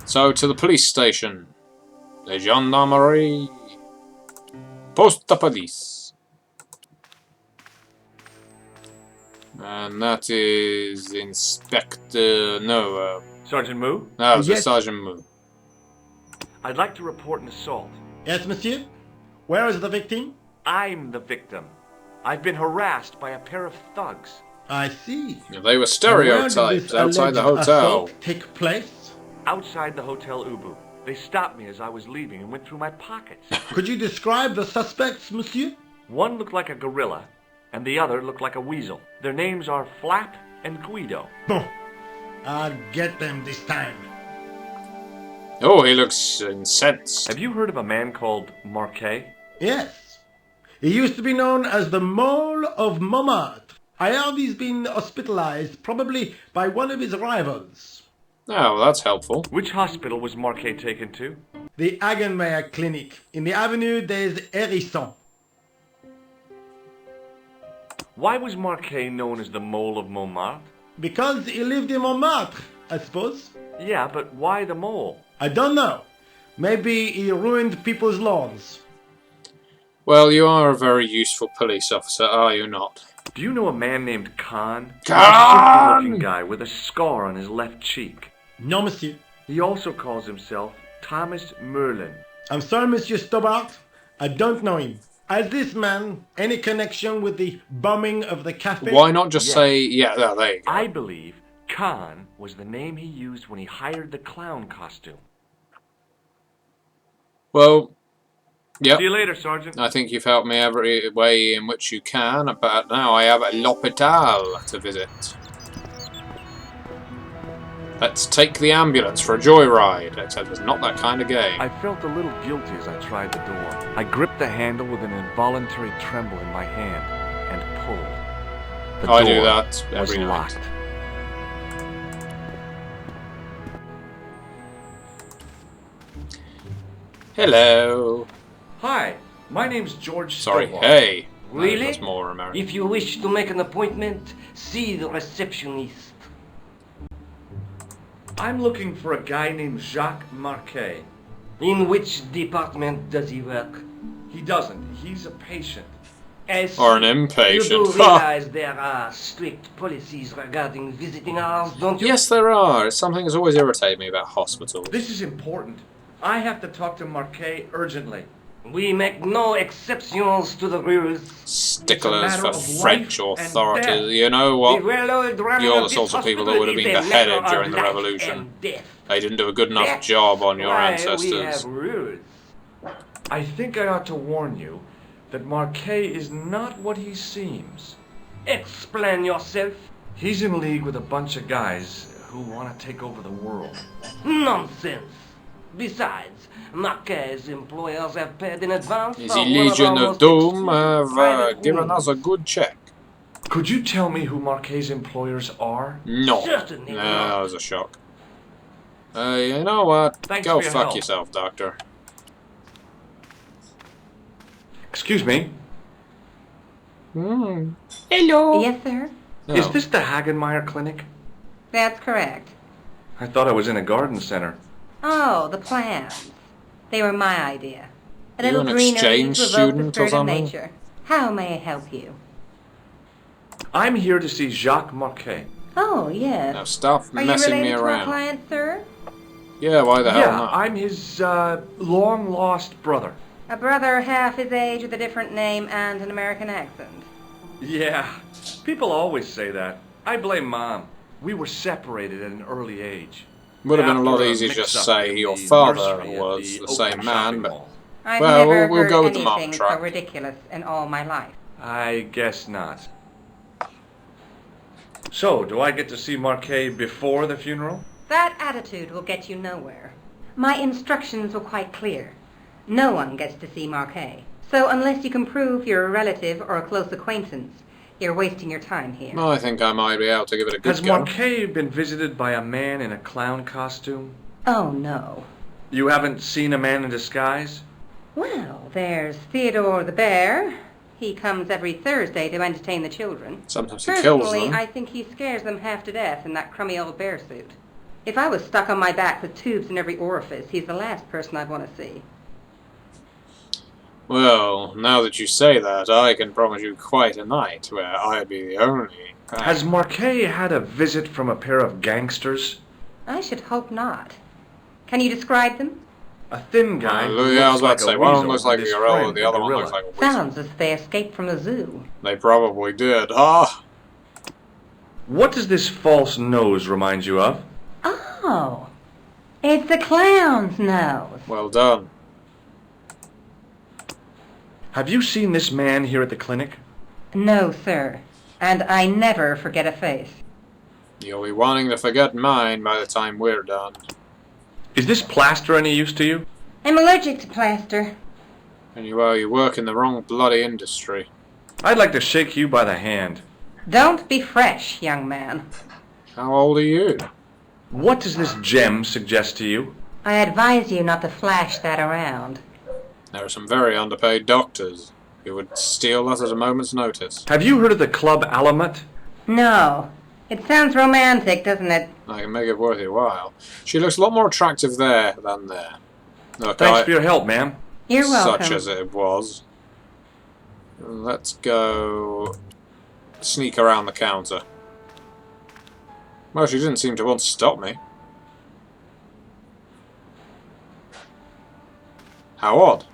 So, to the police station. The gendarmerie. Poste de police. And that is Inspector... No, Sergeant Moo? no, it's Yes. Sergeant Moo. I'd like to report an assault. Yes, monsieur? Where is the victim? I'm the victim. I've been harassed by a pair of thugs. I see. They were stereotypes outside the hotel. Assault take place? Outside the Hotel Ubu. They stopped me as I was leaving and went through my pockets. Could you describe the suspects, monsieur? One looked like a gorilla, and the other looked like a weasel. Their names are Flap and Guido. Bon. I'll get them this time. Oh, he looks incensed. Have you heard of a man called Marquet? Yes. He used to be known as the Mole of Montmartre. I heard he's been hospitalized, probably by one of his rivals. Oh, well, that's helpful. Which hospital was Marquet taken to? The Hagenmeyer Clinic, in the Avenue des Hérissons. Why was Marquet known as the Mole of Montmartre? Because he lived in Montmartre, I suppose. Yeah, but why the mole? I don't know. Maybe he ruined people's lawns. Well, you are a very useful police officer, are you not? Do you know a man named Khan? Khan! A looking guy with a scar on his left cheek. No, monsieur. He also calls himself Thomas Merlin. I'm sorry, Monsieur Stobart. I don't know him. Has this man any connection with the bombing of the cafe? Why not just Yes. say, yeah, there you go. I believe Khan was the name he used when he hired the clown costume. Well, yep. See you later, Sergeant. I think you've helped me every way in which you can, but now I have a l'hôpital to visit. Let's take the ambulance for a joyride, except it's not that kind of game. I felt a little guilty as I tried the door. I gripped the handle with an involuntary tremble in my hand and pulled. The I door do that was every night. locked. Hello. Hi, my name's George Sorry, Stobart. hey. Really? That's more American. If you wish to make an appointment, see the receptionist. I'm looking for a guy named Jacques Marquet. In which department does he work? He doesn't. He's a patient. As Or an you impatient. do Ha! realize there are strict policies regarding visiting hours, don't you? Yes, there are. It's something that's always irritated me about hospitals. This is important. I have to talk to Marquet urgently. We make no exceptions to the rules. Sticklers It's a for matter of French life and authority. death. You know The what? well-oiled running You're the of this sorts of people that hospital would have been is a beheaded matter during of the life revolution. and death. They didn't do a good enough That's job on your why ancestors. we have rules. I think I ought to warn you that Marquet is not what he seems. Explain yourself. He's in league with a bunch of guys who want to take over the world. Nonsense. Besides, Marquet's employers have paid in advance. The for one Legion our of most Doom exclusive have private given rooms. us a good check. Could you tell me who Marquet's employers are? No. Certainly No, not. that was a shock. You know what? Thanks Go for your fuck help. yourself, Doctor. Excuse me. Hello. Yes, sir. Is this the Hagenmeyer Clinic? That's correct. I thought I was in a garden center. Oh, the plants. They were my idea. A You little an greenery exchange to evoke student the or spirit of something? nature. How may I help you? I'm here to see Jacques Marquet. Oh, yes. Now stop Are you messing me related to our around. client, sir? Yeah, why the hell Yeah, not? I'm his long-lost brother. A brother half his age with a different name and an American accent. Yeah, people always say that. I blame Mom. We were separated at an early age. Would have been a lot After easier to just mix-up say in your the father nursery at was the the same Oakland man, shopping but mall. I've Well, never we'll heard go with the mom anything track. so ridiculous in all my life. I guess not. So, do I get to see Marquet before the funeral? That attitude will get you nowhere. My instructions were quite clear. No one gets to see Marquet. So unless you can prove you're a relative or a close acquaintance, you're wasting your time here. I think I might be able to give it a good Has go. Marquet been visited by a man in a clown costume? Oh, no. You haven't seen a man in disguise? Well, there's Theodore the Bear. He comes every Thursday to entertain the children. Sometimes he kills Personally, them. I think he scares them half to death in that crummy old bear suit. If I was stuck on my back with tubes in every orifice, he's the last person I'd want to see. Well, now that you say that, I can promise you quite a night where I'd be the only. Has Marquet had a visit from a pair of gangsters? I should hope not. Can you describe them? A thin guy. I was about to say, one looks like a gorilla, the other one looks like a weasel. Sounds as if they escaped from the zoo. They probably did. Ah! What does this false nose remind you of? Oh, it's the clown's nose. Well done. Have you seen this man here at the clinic? No, sir. And I never forget a face. You'll be wanting to forget mine by the time we're done. Is this plaster any use to you? I'm allergic to plaster. And you work in the wrong bloody industry. I'd like to shake you by the hand. Don't be fresh, young man. How old are you? What does this gem suggest to you? I advise you not to flash that around. There are some very underpaid doctors who would steal that at a moment's notice. Have you heard of the Club Alamet? No. It sounds romantic, doesn't it? I can make it worth your while. She looks a lot more attractive there than there. Look, Thanks for your help, ma'am. You're welcome. Such as it was. Let's go sneak around the counter. Well, she didn't seem to want to stop me. How odd.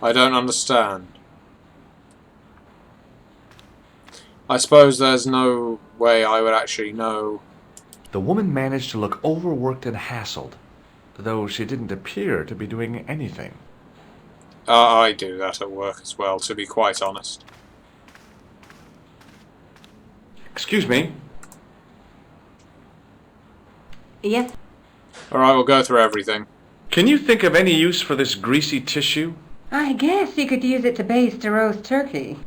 I don't understand. I suppose there's no way I would actually know. The woman managed to look overworked and hassled, though she didn't appear to be doing anything. I do that at work as well, to be quite honest. Excuse me. Yes? Alright, we'll go through everything. Can you think of any use for this greasy tissue? I guess you could use it to baste a roast turkey.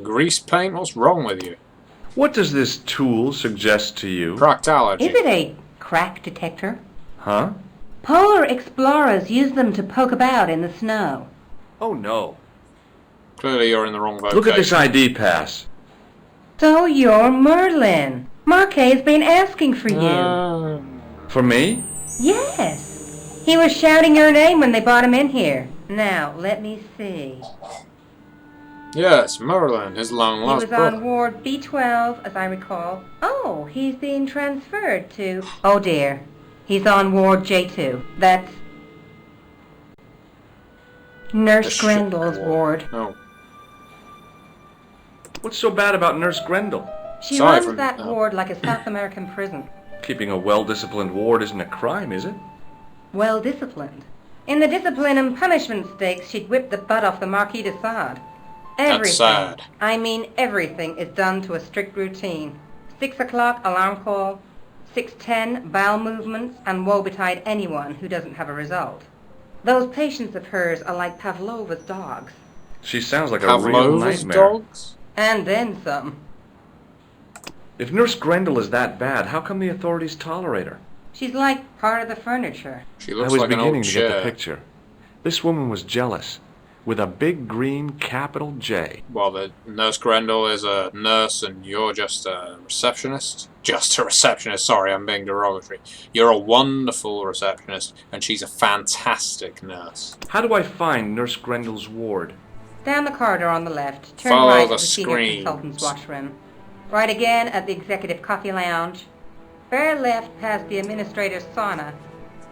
Grease paint? What's wrong with you? What does this tool suggest to you? Proctology. Is it a crack detector? Huh? Polar explorers use them to poke about in the snow. Oh no. Clearly you're in the wrong vocation. Look at this ID pass. So you're Merlin. Marquet's been asking for you. For me? Yes. He was shouting your name when they brought him in here. Now, let me see. Yes, Merlin, his long He lost was brother. on Ward B12, as I recall. Oh, he's being transferred to... Oh dear. He's on Ward J2. That's... Nurse Grendel's ward. Oh. What's so bad about Nurse Grendel? She Sorry runs for- that oh. ward like a South American prison. Keeping a well-disciplined ward isn't a crime, is it? Well disciplined. In the discipline and punishment stakes, she'd whip the butt off the Marquis de Sade. Everything, sad. I mean everything, is done to a strict routine. 6 o'clock, alarm call. 6:10, bowel movements, and woe betide anyone who doesn't have a result. Those patients of hers are like Pavlova's dogs. She sounds like a real Pavlova's nightmare. dogs? And then some. If Nurse Grendel is that bad, how come the authorities tolerate her? She's like part of the furniture. She I looks was like an beginning old to chair. get the picture. This woman was jealous, with a big green capital J. Well, the Nurse Grendel is a nurse and you're just a receptionist? Just a receptionist, sorry, I'm being derogatory. You're a wonderful receptionist, and she's a fantastic nurse. How do I find Nurse Grendel's ward? Down the corridor on the left, turn Follow right the at the senior screens. consultant's washroom. Right again at the executive coffee lounge. Bear left past the administrator's sauna.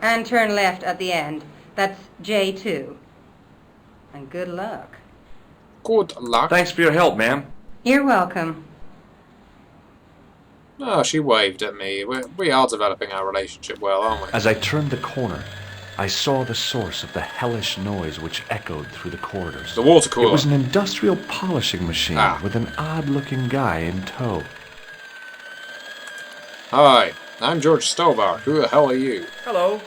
And turn left at the end. That's J2. And good luck. Good luck. Thanks for your help, ma'am. You're welcome. Oh, she waved at me. We are developing our relationship well, aren't we? As I turned the corner, I saw the source of the hellish noise which echoed through the corridors. The water It cooler. was an industrial polishing machine Ah. with an odd-looking guy in tow. Hi, I'm George Stobart. Who the hell are you? Hello.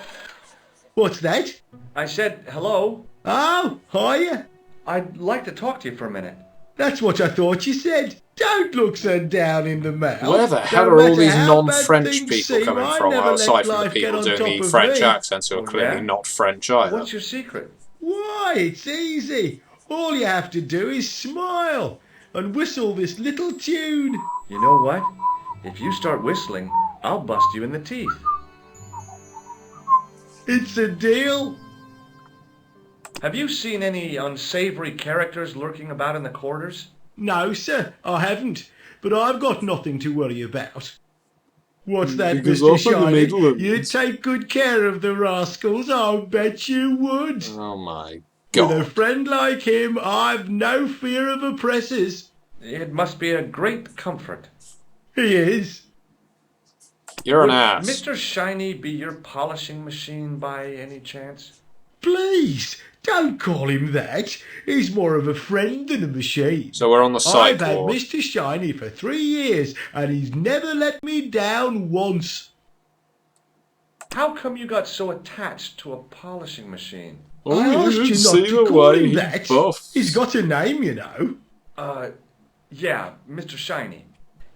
What's that? I said hello. Oh, hiya. I'd like to talk to you for a minute. That's what I thought you said. Don't look so down in the mouth. Where the hell No are all matter these how non-French bad things people seem, coming I from, never let aside from the life get people on doing top the of French me. accents who are Oh, clearly yeah? not French either? What's your secret? Why, it's easy. All you have to do is smile and whistle this little tune. You know what? If you start whistling, I'll bust you in the teeth. It's a deal. Have you seen any unsavory characters lurking about in the quarters? No, sir, I haven't. But I've got nothing to worry about. What's that, Because Mr. often the Shiny? Midlands. You'd take good care of the rascals, I'll bet you would. Oh my With a god. friend like him, I've no fear of oppressors. It must be a great comfort. He is. You're an Would ass. Mr. Shiny be your polishing machine by any chance? Please, don't call him that. He's more of a friend than a machine. So we're on the psych I've had ward. Mr. Shiny for 3 years, and he's never let me down once. How come you got so attached to a polishing machine? I asked you not to call him that. He's got a name, you know. Yeah, Mr. Shiny.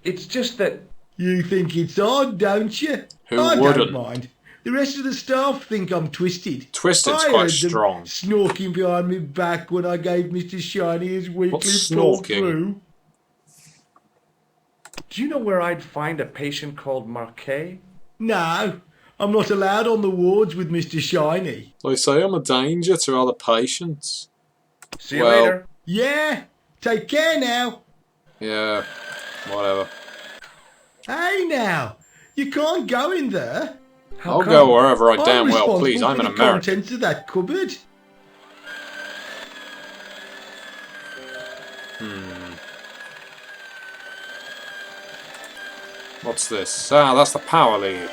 It's just that... You think it's odd, don't you? Who I wouldn't? don't mind. The rest of the staff think I'm twisted. Twisted's I quite heard them strong. snorking behind my back when I gave Mr. Shiny his weekly What's talk snorking? through. Do you know where I'd find a patient called Marquet? No, I'm not allowed on the wards with Mr. Shiny. They say I'm a danger to other patients. See you Well- later. Yeah, take care now. Yeah, whatever. Hey now, you can't go in there. How I'll come? go wherever I I'm damn well responsible please. I'm for an the American. contents of that cupboard. What's this? Ah, that's the power lead.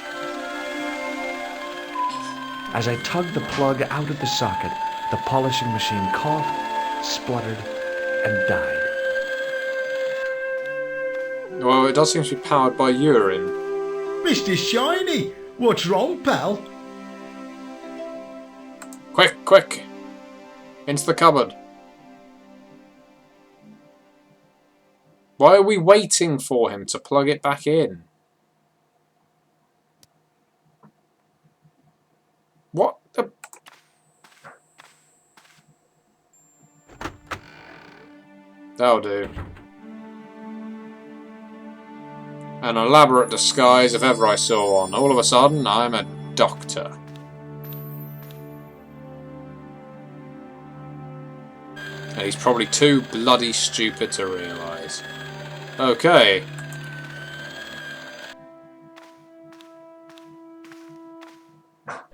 As I tugged the plug out of the socket, the polishing machine coughed, spluttered, and died. Well, it does seem to be powered by urine. Mr. Shiny, what's wrong, pal? Quick, quick! Into the cupboard. Why are we waiting for him to plug it back in? What the... That'll do. An elaborate disguise if ever I saw one. All of a sudden, I'm a doctor. And he's probably too bloody stupid to realise. Okay.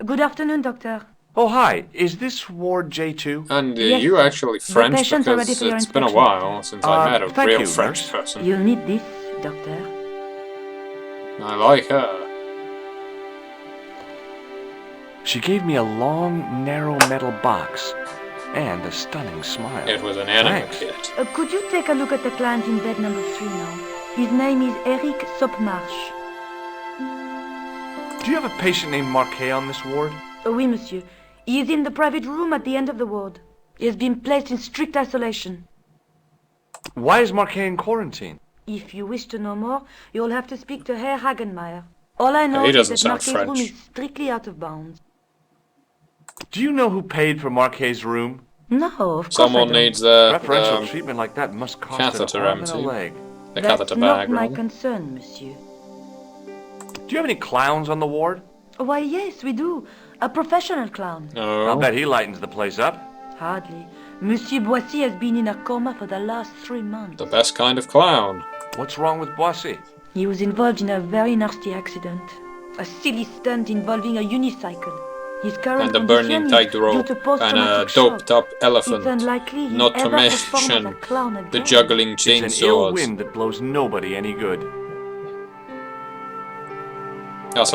Good afternoon, Doctor. Oh, hi. Is this Ward J2? And Yes, you actually French patients are ready because for your it's been a inspection. while since I met a thank real you, French nurse. person. You'll need this, Doctor. I like her. She gave me a long, narrow metal box and a stunning smile. It was an anime Thanks. kit. Could you take a look at the client in bed number 3 now? His name is Eric Sopmarsh. Do you have a patient named Marquet on this ward? Oui, monsieur. He is in the private room at the end of the ward. He has been placed in strict isolation. Why is Marquet in quarantine? If you wish to know more, you'll have to speak to Herr Hagenmeier. All I know He is doesn't that sound Marquet's room French. is strictly out of bounds. Do you know who paid for Marquet's room? No, of course Someone I don't. needs their Preferential treatment like that must cost catheter an arm and a empty. leg. the That's catheter not bag. my rather. concern, monsieur. Do you have any clowns on the ward? Why, yes, we do. A professional clown. Oh. I'll bet he lightens the place up. Hardly. Monsieur Boissy has been in a coma for the last 3 months. The best kind of clown. What's wrong with Boissy? He was involved in a very nasty accident. A silly stunt involving a unicycle. His current And a burning condition is tightrope due to and a post-traumatic shock. doped up elephant. It's unlikely he'll Not to ever perform as a mention clown the again. juggling It's an ill chainsaws. wind that blows nobody any good. That's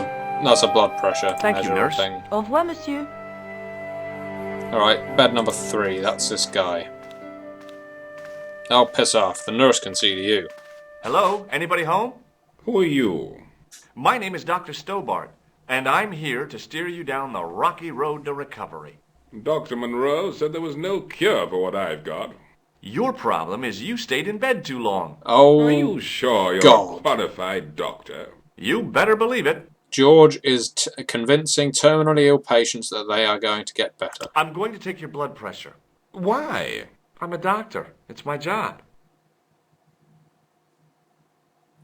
a blood pressure Thank you, measure nurse. thing. Au revoir, monsieur. Alright, bed number 3. That's this guy. Oh, piss off. The nurse can see to you. Hello? Anybody home? Who are you? My name is Dr. Stobart, and I'm here to steer you down the rocky road to recovery. Dr. Monroe said there was no cure for what I've got. Your problem is you stayed in bed too long. Oh, Are you sure you're God. a qualified doctor? You better believe it. George is convincing terminally ill patients that they are going to get better. I'm going to take your blood pressure. Why? I'm a doctor. It's my job.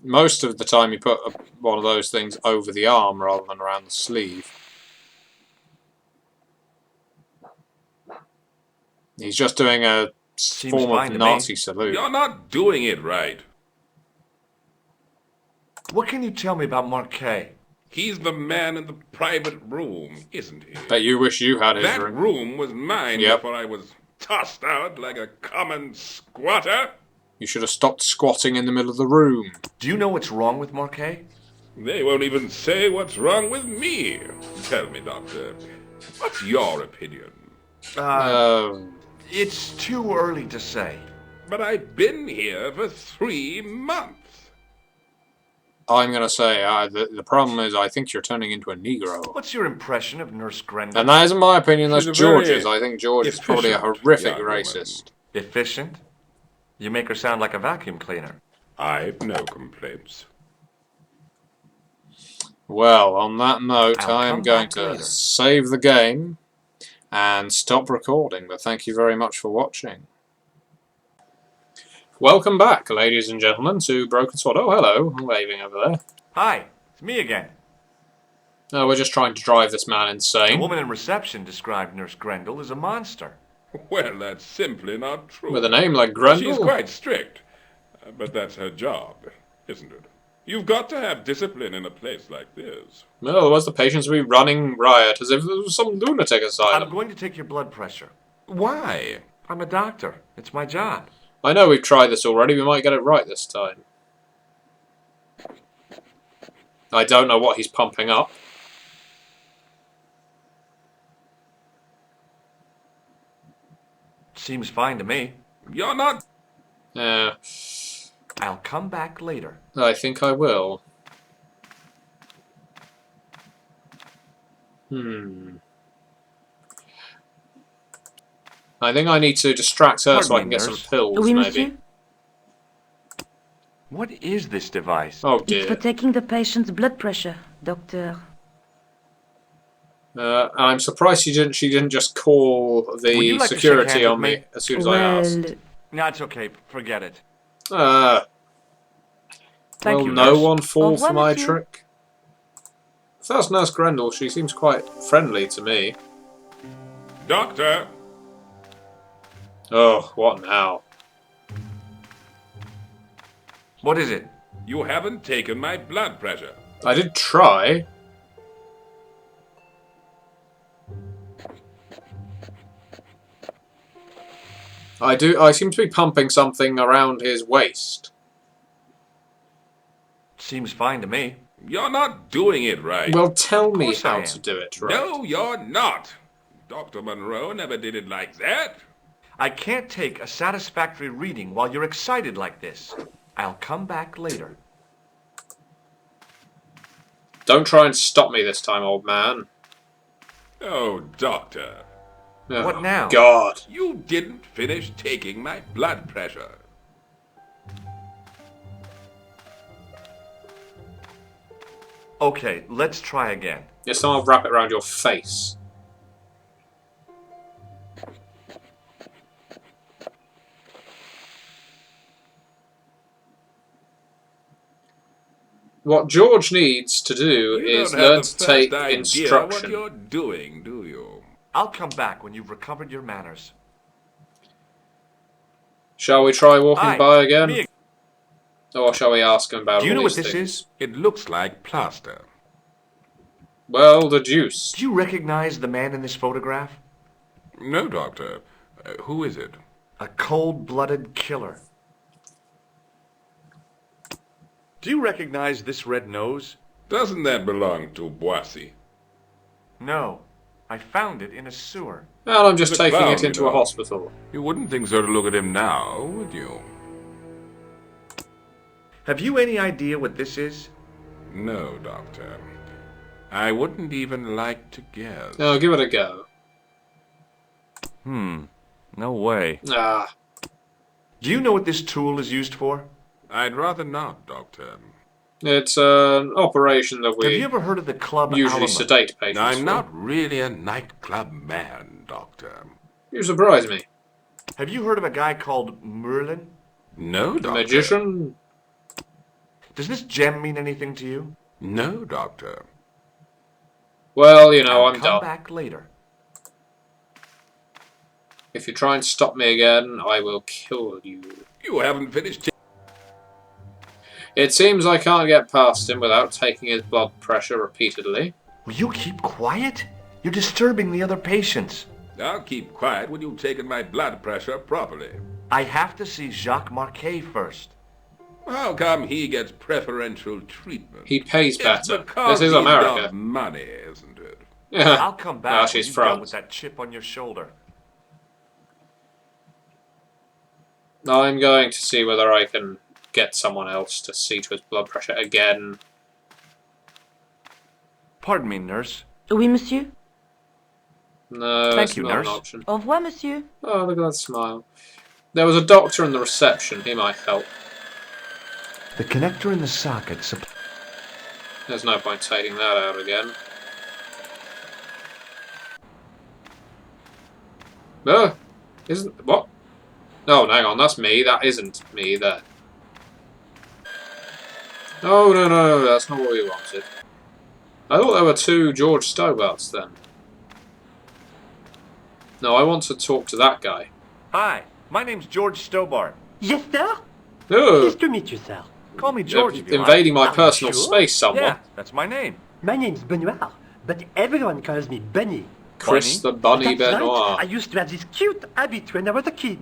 Most of the time you put one of those things over the arm rather than around the sleeve. He's just doing a form fine of to Nazi me. salute. You're not doing it right. What can you tell me about Marquet? He's the man in the private room, isn't he? Bet you wish you had his That room. room was mine Yep. before I was tossed out like a common squatter. You should have stopped squatting in the middle of the room. Do you know what's wrong with Marquet? They won't even say what's wrong with me. Tell me, Doctor, what's your opinion? It's too early to say. But I've been here for 3 months. I'm going to say, the problem is I think you're turning into a Negro. What's your impression of Nurse Grendel? And that isn't my opinion, that's She's a very George's. I think George is probably a efficient horrific young woman. racist. Efficient? You make her sound like a vacuum cleaner. I've no complaints. Well, on that note, I'll I am come going back to later. save the game and stop recording, but thank you very much for watching. Welcome back, ladies and gentlemen, to Broken Sword. Oh, hello. I'm waving over there. Hi, it's me again. We're just trying to drive this man The insane. woman in reception described Nurse Grendel as a monster. Well, that's simply not true. With a name like She's Grendel? quite strict, but that's her job, isn't it? You've got to have discipline in a place like this. Well, otherwise the patients would be running riot as if there was some lunatic I'm asylum. going to take your blood pressure. Why? I'm a doctor. It's my job. I know we've tried this already, we might get it right this time. I don't know what he's pumping up. Seems fine to me. You're not... Yeah, I'll come back later. I think I will. I think I need to distract her so I can get some pills, Oui, maybe. monsieur? What is this device? Oh It's for dear. taking the patient's blood pressure, doctor. I'm surprised she didn't just call Would the you like to security shake hands on with me me? as soon as I asked. Well, No, it's okay. Forget it. thank Will you, no nurse. one Au fall revoir, for my monsieur. trick? If that's Nurse Grendel, she seems quite friendly to me. Doctor! Oh, what now? What is it? You haven't taken my blood pressure. I did try. I seem to be pumping something around his waist. Seems fine to me. You're not doing it right. Well, tell me course I how am. to do it right. No, you're not. Dr. Monroe never did it like that. I can't take a satisfactory reading while you're excited like this. I'll come back later. Don't try and stop me this time, old man. Oh, Doctor. Oh, What now? God. You didn't finish taking my blood pressure. Okay, let's try again. This time I'll wrap it around your face. What George needs to do You is don't have learn the to first take idea what instruction. you're doing, do you? I'll come back when you've recovered your manners. Shall we try walking Hi, by again? me Or shall we ask him about Do you all know what these this things? is? It looks like plaster. Well, the juice. Do you recognize the man in this photograph? No, Doctor. Who is it? A cold-blooded killer. Do you recognize this red nose? Doesn't that belong to Boissy? No. I found it in a sewer. And I'm just He's a taking clown, it into you a know. hospital. You wouldn't think so to look at him now, would you? Have you any idea what this is? No, Doctor. I wouldn't even like to guess. No, give it a go. No way. Ah, Do you know what this tool is used for? I'd rather not, Doctor. It's an operation that Have you we ever heard of the Club usually Alamo? sedate patients I'm for. not really a nightclub man, Doctor. You surprise me. Have you heard of a guy called Merlin? No, The Doctor. magician? Does this gem mean anything to you? No, Doctor. Well, you know, I'll I'm come done. back later. If you try and stop me again, I will kill you. You haven't finished. It seems I can't get past him without taking his blood pressure repeatedly. Will you keep quiet? You're disturbing the other patients. I'll keep quiet when you've taken my blood pressure properly. I have to see Jacques Marquet first. How come he gets preferential treatment? He pays It's better. because This is he's America. got money, isn't it? I'll come back when she's you've done France. with that chip on your shoulder. I'm going to see whether I can get someone else to see to his blood pressure again. Pardon me, nurse. Oui, monsieur. No, Thank it's you, not nurse. an option. Au revoir, monsieur. Oh, look at that smile. There was a doctor in the reception. He might help. The connector in the socket There's no point taking that out again. Isn't... What? No, hang on, that's me. That isn't me there. No, no, no, that's not what we wanted. I thought there were two George Stobarts then. No, I want to talk to that guy. Hi, my name's George Stobart. Yes, sir? Oh, Pleased to meet you, sir. Call me George if you like. invading my Are you personal sure? space, someone. Yeah, that's my name. My name's Benoit, but everyone calls me Bunny. Chris the Bunny That's right. Benoit. I used to have this cute habit when I was a kid.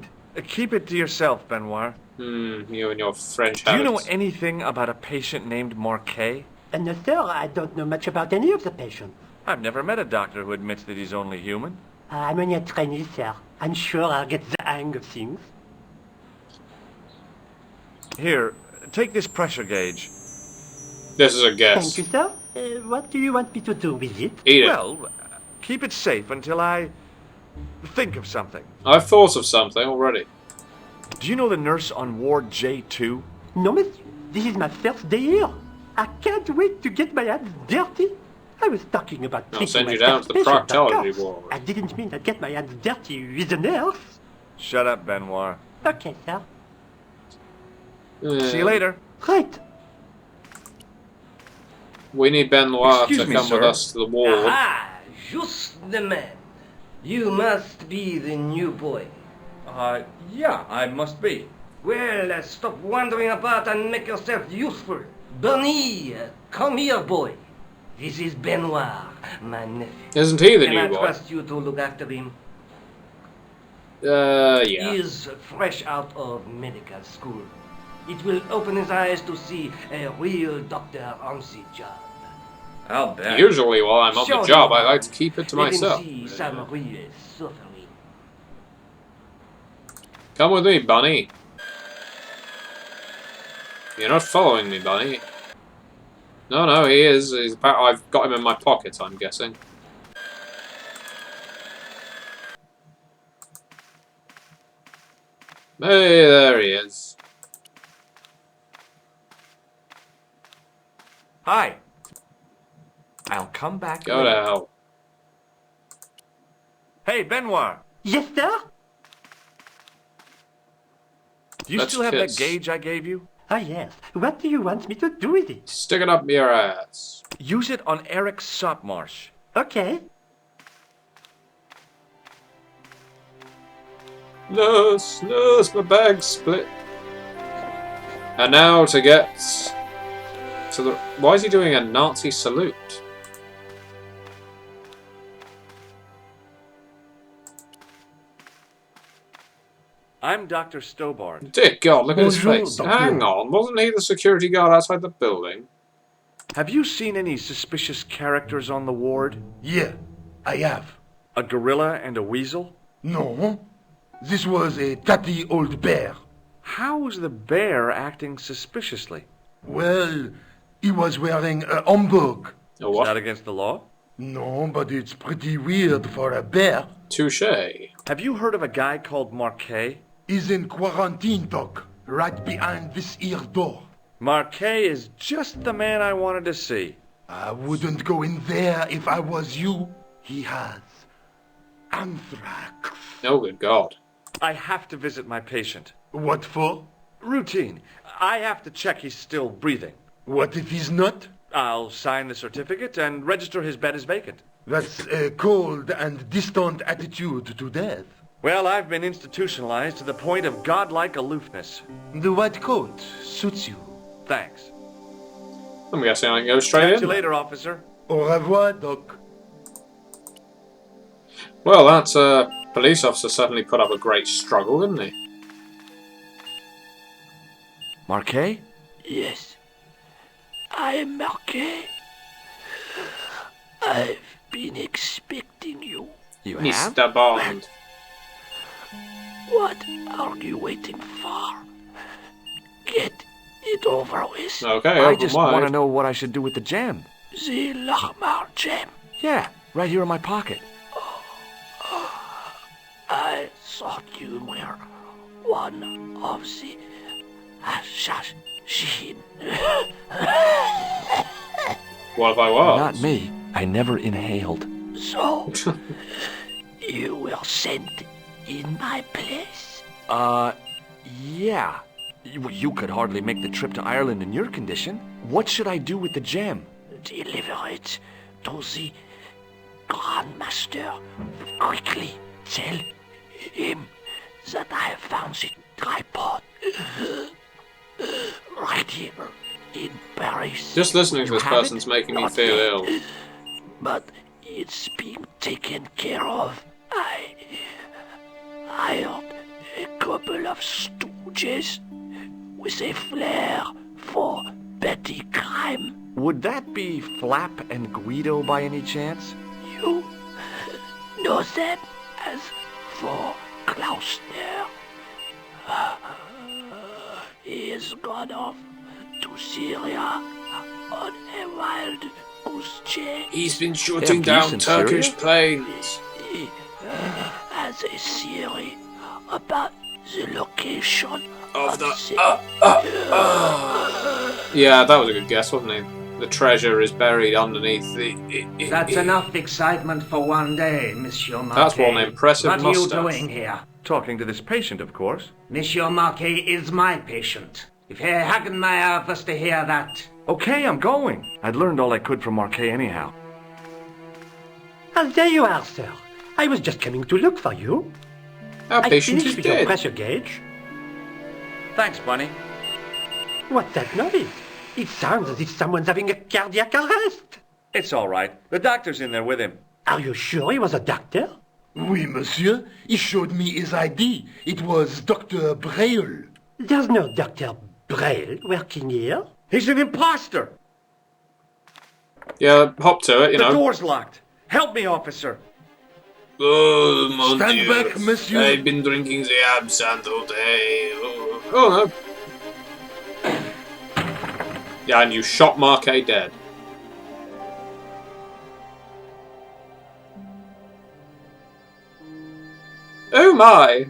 Keep it to yourself, Benoit. You and your French Do you know habits. anything about a patient named Marquet? And no, sir, I don't know much about any of the patients. I've never met a doctor who admits that he's only human. I'm only a trainee, sir. I'm sure I'll get the hang of things. Here, take this pressure gauge. This is a guess. Thank you, sir. What do you want me to do with it? Eat it. Well, keep it safe until I think of something. I've thought of something already. Do you know the nurse on Ward J2? No, monsieur. This is my first day here. I can't wait to get my hands dirty. I was talking about I'll treating send my you down first to the patient, of proctology course. ward. I didn't mean I'd get my hands dirty with a nurse. Shut up, Benoit. Okay, sir. See you later. Right. We need Benoit Excuse to me, come sir. with us to the ward. Aha! Just the man. You must be the new boy. Yeah, I must be. Well, stop wandering about and make yourself useful. Bunny, come here, boy. This is Benoit, my nephew. Isn't he the Can I new boy? trust you to look after him? Yeah. He is fresh out of medical school. It will open his eyes to see a real doctor on the job. I'll bet. Usually while I'm on Show the job, him I like around. to keep it to Let myself. him see some real suffering. Come with me, Bunny. You're not following me, Bunny. No, he is. I've got him in my pocket, I'm guessing. Hey, there he is. Hi. I'll come back Go to later. hell. Hey, Benoit. Yes, sir? Do you Let's still have kiss. that gauge I gave you? Ah, yes. What do you want me to do with it? Stick it up your ass. Use it on Eric Sopmarsh. Okay. Nurse, my bag's split. And now to get to the... Why is he doing a Nazi salute? I'm Dr. Stobart. Dear God, look at his Bonjour, face. doctor. Hang on, wasn't he the security guard outside the building? Have you seen any suspicious characters on the ward? Yeah, I have. A gorilla and a weasel? No, this was a tatty old bear. How was the bear acting suspiciously? Well, he was wearing a homburg. Or Is what? that against the law? No, but it's pretty weird for a bear. Touche. Have you heard of a guy called Marquet? He's in quarantine, Doc, right behind this here door. Marquet is just the man I wanted to see. I wouldn't go in there if I was you. He has anthrax. Oh, good God. I have to visit my patient. What for? Routine. I have to check he's still breathing. What if he's not? I'll sign the certificate and register his bed as vacant. That's a cold and distant attitude to death. Well, I've been institutionalized to the point of godlike aloofness. The white coat suits you. Thanks. I'm guessing I can go straight Catch in. you later, officer. Au revoir, Doc. Well, that police officer certainly put up a great struggle, didn't he? Marquet? Yes, I am Marquet. I've been expecting you. You have? Mr. Bond. What are you waiting for? Get it over with. Okay, I open just wide. want to know what I should do with the gem. The Lahmar gem. Yeah, right here in my pocket. I thought you were one of the assassin. What if I was? Not me. I never inhaled. So, you were sent in my place. Yeah. You could hardly make the trip to Ireland in your condition. What should I do with the gem? Deliver it to the Grandmaster. Quickly tell him that I have found the tripod right here in Paris. Just listening to this have person's it? making me Not feel dead, ill. but it's being taken care of. I hired a couple of stooges with a flair for petty crime. Would that be Flap and Guido by any chance? You know them as for Klausner. He has gone off to Syria on a wild goose chase. He's been They shooting have geese down in Turkish Syria? planes. He has a theory about the location Of the... the Yeah, that was a good guess, wasn't it? The treasure is buried underneath the... That's enough excitement for one day, Monsieur Marquet. That's one impressive What mustache. are you doing here? Talking to this patient, of course. Monsieur Marquet is my patient. If Herr Hagenmeier was to hear that... Okay, I'm going. I'd learned all I could from Marquet anyhow. Ah, there you are, sir. I was just coming to look for you. Our I patient finished is with your dead. pressure gauge. Thanks, Bunny. What's that noise? It sounds as if someone's having a cardiac arrest. It's all right. The doctor's in there with him. Are you sure he was a doctor? Oui, monsieur. He showed me his ID. It was Dr. Braille. There's no Dr. Braille working here. He's an imposter. Yeah, hop to it, you The know. door's locked. Help me, officer. Oh, mon Stand Dieu. back, monsieur. I've been drinking the absinthe all day. Oh, no. Yeah, and you shot Marquet dead. Oh my!